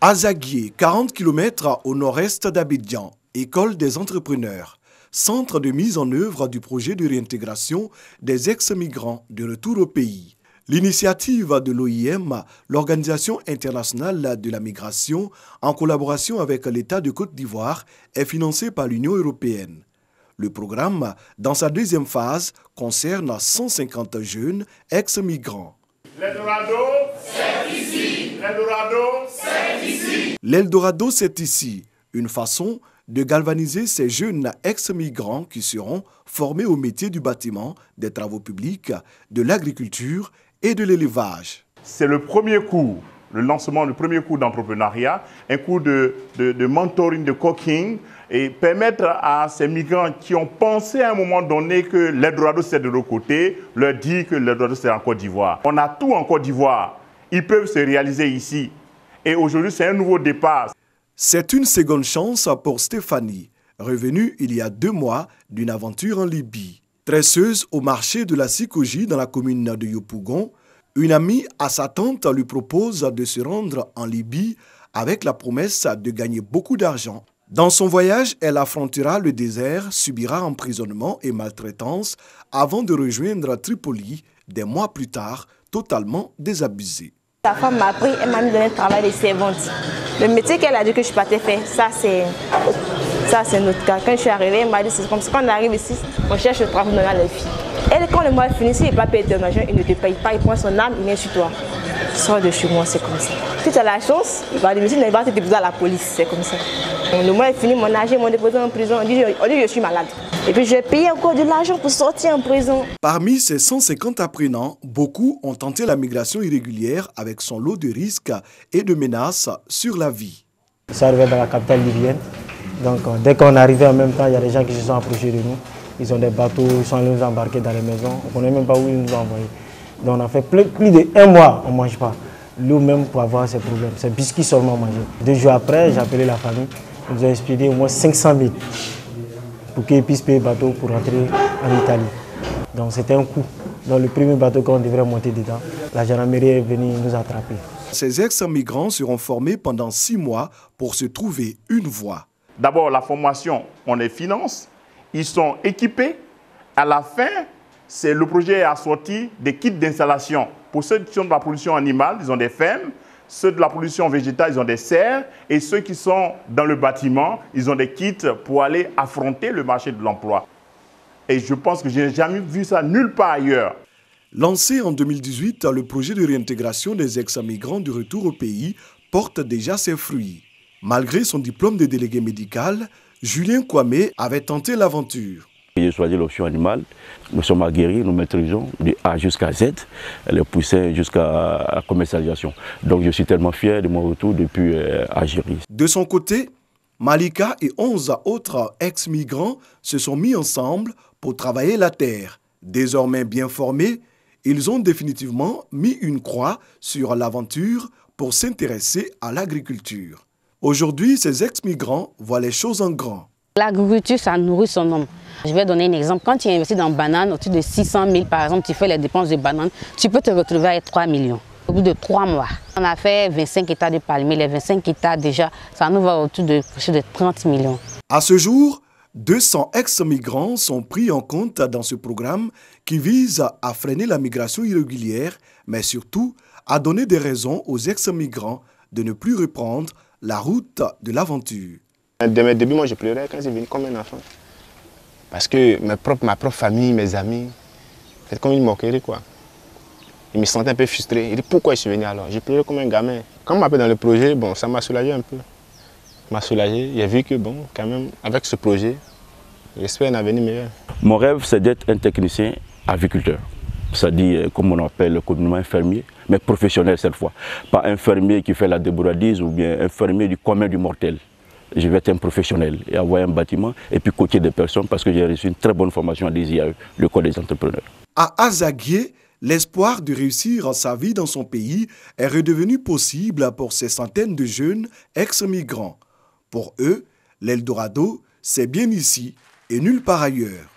Azaguié, 40 km au nord-est d'Abidjan, école des entrepreneurs, centre de mise en œuvre du projet de réintégration des ex-migrants de retour au pays. L'initiative de l'OIM, l'Organisation internationale de la migration, en collaboration avec l'État de Côte d'Ivoire, est financée par l'Union européenne. Le programme, dans sa deuxième phase, concerne 150 jeunes ex-migrants. L'Eldorado, c'est ici. L'Eldorado, c'est ici. L'Eldorado, c'est ici. Une façon de galvaniser ces jeunes ex-migrants qui seront formés au métier du bâtiment, des travaux publics, de l'agriculture et de l'élevage. C'est le premier cours, le lancement, le premier cours d'entrepreneuriat, un cours de mentoring, de coaching, et permettre à ces migrants qui ont pensé à un moment donné que l'Eldorado c'est de l'autre côté, leur dire que l'Eldorado c'est en Côte d'Ivoire. On a tout en Côte d'Ivoire, ils peuvent se réaliser ici. Et aujourd'hui c'est un nouveau départ. C'est une seconde chance pour Stéphanie, revenue il y a 2 mois d'une aventure en Libye. Tresseuse au marché de la Sikoji dans la commune de Yopougon, une amie à sa tante lui propose de se rendre en Libye avec la promesse de gagner beaucoup d'argent. Dans son voyage, elle affrontera le désert, subira emprisonnement et maltraitance avant de rejoindre Tripoli des mois plus tard, totalement désabusée. La femme m'a pris, elle m'a mis dans un travail de servante. Le métier qu'elle a dit que je partais faire, ça c'est notre cas. Quand je suis arrivée, elle m'a dit c'est comme ça. Quand on arrive ici, on cherche le travail dans les filles. Et quand le mois est fini, s'il n'est pas payé ton argent, il ne te paye pas, il prend son âme, il vient sur toi. Sors de chez moi, c'est comme ça. Si tu as la chance, il va démissionner, il va te déposer à la police, c'est comme ça. Le mois est fini, mon argent, m'ont déposé en prison, on dit que je suis malade. Et puis j'ai payé encore de l'argent pour sortir en prison. Parmi ces 150 apprenants, beaucoup ont tenté la migration irrégulière avec son lot de risques et de menaces sur la vie. Je suis arrivé dans la capitale libyenne. Donc dès qu'on est arrivé en même temps, il y a des gens qui se sont approchés de nous. Ils ont des bateaux, ils sont allés nous embarquer dans les maisons. On ne connaît même pas où ils nous ont envoyés. Donc on a fait plus d'1 mois, on ne mange pas. L'eau même pour avoir ces problèmes. C'est biscuits seulement manger. 2 jours après, j'ai appelé la famille. Ils nous ont expédié au moins 500 000 pour qu'ils puissent payer le bateau pour rentrer en Italie. Donc c'était un coup. Dans le premier bateau qu'on devrait monter dedans, la gendarmerie est venue nous attraper. Ces ex-migrants seront formés pendant 6 mois pour se trouver une voie. D'abord, la formation, on les finance. Ils sont équipés. À la fin, le projet a sorti des kits d'installation. Pour ceux qui sont de la pollution animale, ils ont des fermes. Ceux de la pollution végétale, ils ont des serres. Et ceux qui sont dans le bâtiment, ils ont des kits pour aller affronter le marché de l'emploi. Et je pense que je n'ai jamais vu ça nulle part ailleurs. Lancé en 2018, le projet de réintégration des ex-migrants de retour au pays porte déjà ses fruits. Malgré son diplôme de délégué médical, Julien Kwame avait tenté l'aventure. J'ai choisi l'option animale. Nous sommes aguerris, nous maîtrisons de A jusqu'à Z, les poussins jusqu'à la commercialisation. Donc je suis tellement fier de mon retour depuis Algérie. De son côté, Malika et 11 autres ex-migrants se sont mis ensemble pour travailler la terre. Désormais bien formés, ils ont définitivement mis une croix sur l'aventure pour s'intéresser à l'agriculture. Aujourd'hui, ces ex-migrants voient les choses en grand. L'agriculture, ça nourrit son homme. Je vais donner un exemple. Quand tu investis dans banane, au-dessus de 600 000 par exemple, tu fais les dépenses de banane, tu peux te retrouver avec 3 millions. Au bout de 3 mois, on a fait 25 hectares de palmiers. Les 25 hectares déjà, ça nous va autour de 30 millions. À ce jour, 200 ex-migrants sont pris en compte dans ce programme qui vise à freiner la migration irrégulière, mais surtout à donner des raisons aux ex-migrants de ne plus reprendre la route de l'aventure. Dès mes débuts, moi je pleurais quand je venais comme un enfant. Parce que ma propre famille, mes amis, c'est comme une moquerie quoi. Je me sentais un peu frustré. Il dit pourquoi je suis venu alors? Je pleurais comme un gamin. Quand on m'appelle dans le projet, bon, ça m'a soulagé un peu. Ça m'a soulagé. J'ai vu que bon, quand même, avec ce projet, j'espère un avenir meilleur. Mon rêve, c'est d'être un technicien agriculteur. C'est-à-dire, comme on appelle communément un fermier, mais professionnel cette fois. Pas un fermier qui fait la débrouillardise ou bien un fermier du commun du mortel. Je vais être un professionnel et avoir un bâtiment et puis coacher des personnes parce que j'ai reçu une très bonne formation à l'ISIAE, l'école des entrepreneurs. À Azaguié, l'espoir de réussir sa vie dans son pays est redevenu possible pour ces centaines de jeunes ex-migrants. Pour eux, l'Eldorado, c'est bien ici et nulle part ailleurs.